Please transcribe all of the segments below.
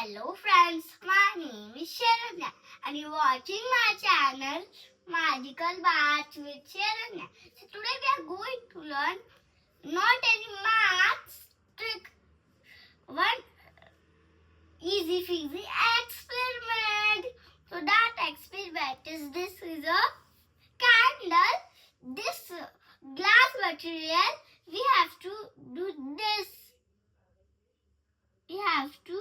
Hello friends, my name is Sharanya and you're watching my channel Magical Bath with Sharanya. So today we are going to learn not any maths trick, one easy peasy experiment. So that experiment is this is a candle. This glass material we have to do this. We have to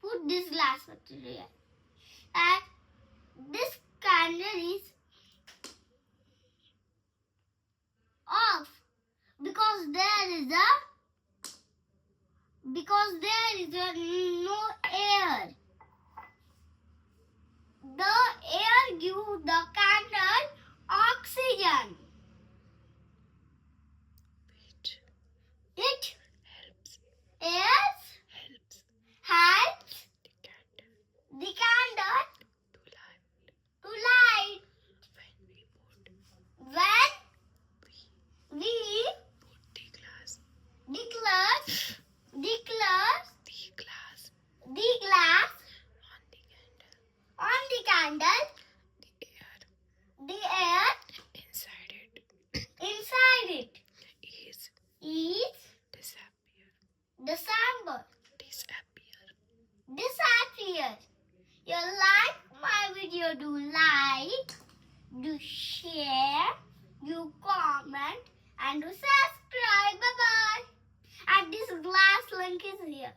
put this glass material and this candle is off because there is a no air. The air gives the candle oxygen. It helps the candle to light. When we the glass on the candle, the air inside it is disappear. You like my video, do like, do share, do comment and do subscribe. Bye bye. And this glass link is here.